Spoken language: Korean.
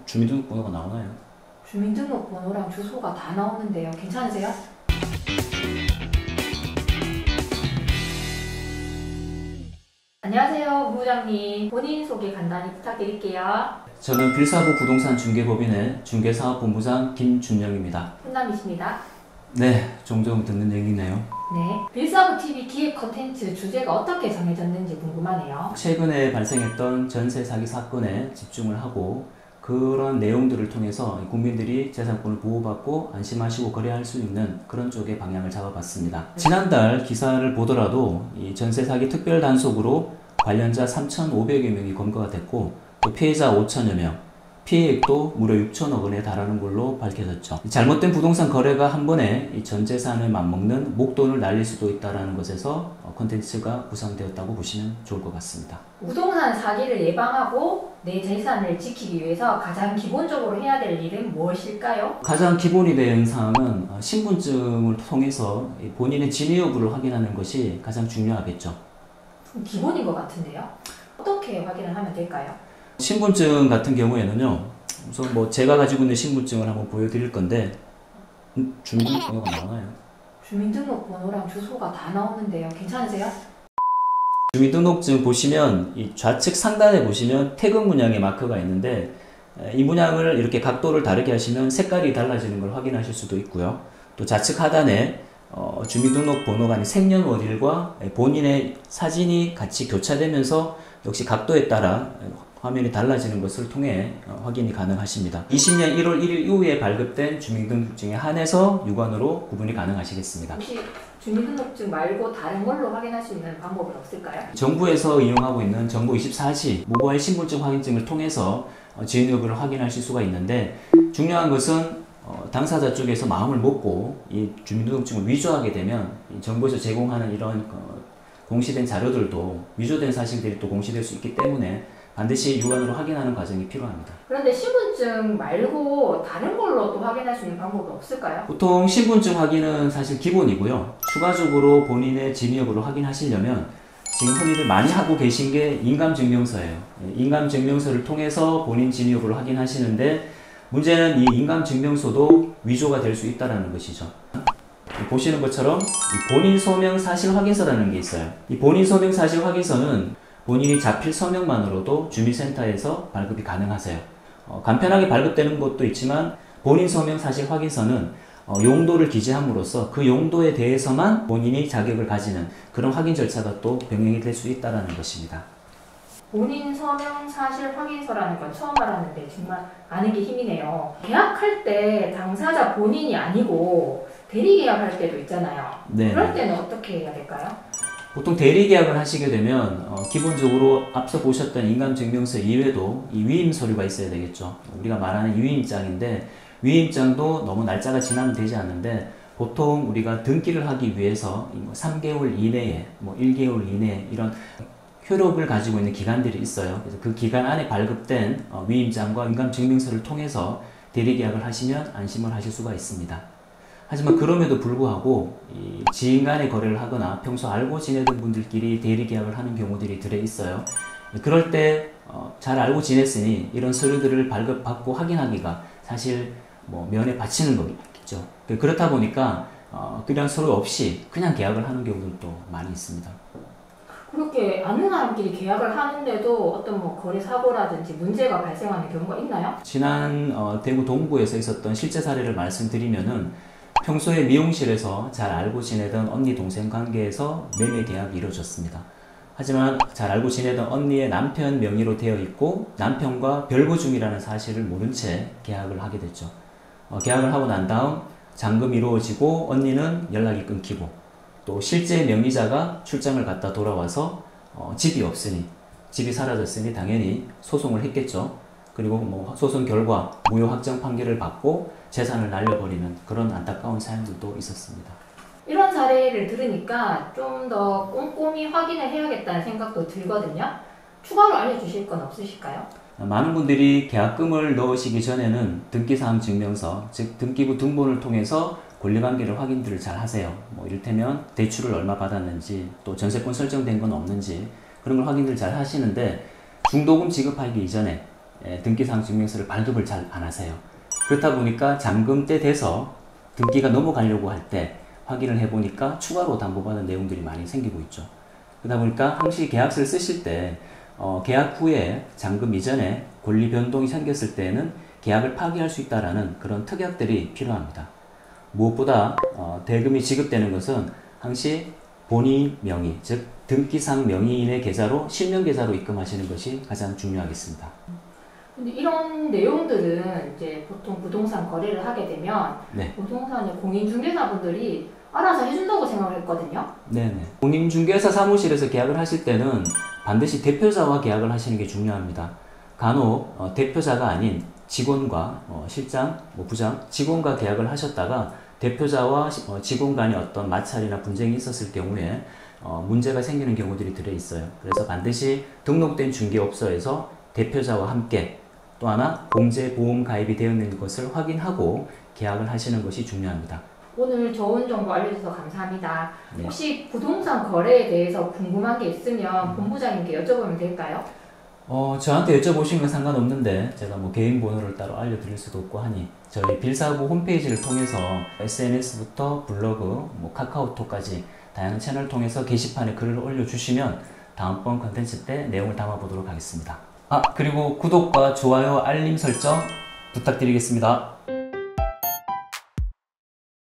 주민등록번호가 나오나요? 주민등록번호랑 주소가 다 나오는데요. 괜찮으세요? 안녕하세요, 부부장님. 본인 소개 간단히 부탁드릴게요. 저는 빌사부 부동산 중개법인의 중개사업본부장 김준영입니다. 훈남이십니다. 네, 종종 듣는 얘기네요. 네. 빌사부TV 기획 컨텐츠 주제가 어떻게 정해졌는지 궁금하네요. 최근에 발생했던 전세 사기 사건에 집중을 하고 그런 내용들을 통해서 국민들이 재산권을 보호받고 안심하시고 거래할 수 있는 그런 쪽의 방향을 잡아봤습니다. 지난달 기사를 보더라도 이 전세 사기 특별 단속으로 관련자 3,500여 명이 검거가 됐고 또 피해자 5천여 명, 피해액도 무려 6천억 원에 달하는 걸로 밝혀졌죠. 잘못된 부동산 거래가 한 번에 이 전 재산을 맞먹는 목돈을 날릴 수도 있다는 것에서 콘텐츠가 구성되었다고 보시면 좋을 것 같습니다. 부동산 사기를 예방하고 내 재산을 지키기 위해서 가장 기본적으로 해야 될 일은 무엇일까요? 가장 기본이 된 사항은 신분증을 통해서 본인의 진위 여부를 확인하는 것이 가장 중요하겠죠. 기본인 것 같은데요. 어떻게 확인을 하면 될까요? 신분증 같은 경우에는요, 우선 뭐 제가 가지고 있는 신분증을 한번 보여드릴 건데 주민등록번호가 나오나요? 주민등록번호랑 주소가 다 나오는데요. 괜찮으세요? 주민등록증 보시면 이 좌측 상단에 보시면 태극 문양의 마크가 있는데 이 문양을 이렇게 각도를 다르게 하시면 색깔이 달라지는 걸 확인하실 수도 있고요. 또 좌측 하단에 주민등록번호가 아닌 생년월일과 본인의 사진이 같이 교차되면서 역시 각도에 따라 화면이 달라지는 것을 통해 확인이 가능하십니다. 20년 1월 1일 이후에 발급된 주민등록증에 한해서 육안으로 구분이 가능하시겠습니다. 혹시 주민등록증 말고 다른 걸로 확인할 수 있는 방법은 없을까요? 정부에서 이용하고 있는 정부 24시 모바일 신분증 확인증을 통해서 지인 여부를 확인하실 수가 있는데 중요한 것은 당사자 쪽에서 마음을 먹고 이 주민등록증을 위조하게 되면 정부에서 제공하는 이런 공시된 자료들도 위조된 사실들이 또 공시될 수 있기 때문에 반드시 육안으로 확인하는 과정이 필요합니다. 그런데 신분증 말고 다른 걸로 또 확인할 수 있는 방법은 없을까요? 보통 신분증 확인은 사실 기본이고요. 추가적으로 본인의 진위 여부를 확인하시려면 지금 흔히들 많이 하고 계신 게 인감증명서예요. 인감증명서를 통해서 본인 진위 여부를 확인하시는데 문제는 이 인감증명서도 위조가 될 수 있다는 것이죠. 보시는 것처럼 이 본인 소명 사실 확인서라는 게 있어요. 이 본인 소명 사실 확인서는 본인이 자필 서명만으로도 주민센터에서 발급이 가능하세요. 간편하게 발급되는 것도 있지만 본인 서명 사실 확인서는 용도를 기재함으로써 그 용도에 대해서만 본인이 자격을 가지는 그런 확인 절차가 또 병행이 될 수 있다는 것입니다. 본인 서명 사실 확인서라는 건 처음 알았는데 정말 아는 게 힘이네요. 계약할 때 당사자 본인이 아니고 대리계약할 때도 있잖아요. 네. 그럴 때는 어떻게 해야 될까요? 보통 대리계약을 하시게 되면 기본적으로 앞서 보셨던 인감증명서 이외에도 이 위임 서류가 있어야 되겠죠. 우리가 말하는 위임장인데 위임장도 너무 날짜가 지나면 되지 않는데 보통 우리가 등기를 하기 위해서 3개월 이내에 1개월 이내에 이런 효력을 가지고 있는 기간들이 있어요. 그래서 그 기간 안에 발급된 위임장과 인감증명서를 통해서 대리계약을 하시면 안심을 하실 수가 있습니다. 하지만 그럼에도 불구하고 이 지인 간의 거래를 하거나 평소 알고 지내던 분들끼리 대리계약을 하는 경우들이 들어있어요. 그럴 때 잘 알고 지냈으니 이런 서류들을 발급받고 확인하기가 사실 면에 바치는 거겠죠. 그렇다 보니까 그냥 서류 없이 그냥 계약을 하는 경우들도 많이 있습니다. 그렇게 아는 사람끼리 계약을 하는데도 어떤 거래 사고라든지 문제가 발생하는 경우가 있나요? 지난 대구 동구에서 있었던 실제 사례를 말씀드리면은 평소에 미용실에서 잘 알고 지내던 언니 동생 관계에서 매매 계약이 이루어졌습니다. 하지만 잘 알고 지내던 언니의 남편 명의로 되어 있고 남편과 별거 중이라는 사실을 모른 채 계약을 하게 됐죠. 계약을 하고 난 다음 잔금이 이루어지고 언니는 연락이 끊기고 또 실제 명의자가 출장을 갔다 돌아와서 집이 없으니 집이 사라졌으니 당연히 소송을 했겠죠. 그리고 소송 결과 무효 확정 판결을 받고 재산을 날려버리는 그런 안타까운 사연들도 있었습니다. 이런 사례를 들으니까 좀 더 꼼꼼히 확인을 해야겠다는 생각도 들거든요. 추가로 알려주실 건 없으실까요? 많은 분들이 계약금을 넣으시기 전에는 등기사항 증명서, 즉 등기부 등본을 통해서 권리관계를 확인들을 잘 하세요. 이를테면 대출을 얼마 받았는지, 또 전세권 설정된 건 없는지 그런 걸 확인들 잘 하시는데 중도금 지급하기 이전에 등기사항 증명서를 발급을 잘 안 하세요. 그렇다 보니까 잔금 때 돼서 등기가 넘어가려고 할 때 확인을 해보니까 추가로 담보받은 내용들이 많이 생기고 있죠. 그러다 보니까 항시 계약서를 쓰실 때 계약 후에 잔금 이전에 권리 변동이 생겼을 때는 계약을 파기할 수 있다는 그런 특약들이 필요합니다. 무엇보다 대금이 지급되는 것은 항시 본인 명의, 즉 등기상 명의인의 계좌로 실명계좌로 입금하시는 것이 가장 중요하겠습니다. 근데 이런 내용들은 이제 보통 부동산 거래를 하게 되면 네. 부동산의 공인중개사분들이 알아서 해준다고 생각을 했거든요. 네네. 공인중개사 사무실에서 계약을 하실 때는 반드시 대표자와 계약을 하시는 게 중요합니다. 간혹 대표자가 아닌 직원과 실장, 부장, 직원과 계약을 하셨다가 대표자와 직원 간의 어떤 마찰이나 분쟁이 있었을 경우에 문제가 생기는 경우들이 들어있어요. 그래서 반드시 등록된 중개업소에서 대표자와 함께 또 하나 공제보험 가입이 되어 있는 것을 확인하고 계약을 하시는 것이 중요합니다. 오늘 좋은 정보 알려주셔서 감사합니다. 네. 혹시 부동산 거래에 대해서 궁금한 게 있으면 본부장님께 여쭤보면 될까요? 저한테 여쭤보신 건 상관없는데 제가 개인 번호를 따로 알려드릴 수도 없고 하니 저희 빌사부 홈페이지를 통해서 SNS부터 블로그, 카카오톡까지 다양한 채널을 통해서 게시판에 글을 올려주시면 다음번 컨텐츠 때 내용을 담아보도록 하겠습니다. 그리고 구독과 좋아요, 알림 설정 부탁드리겠습니다.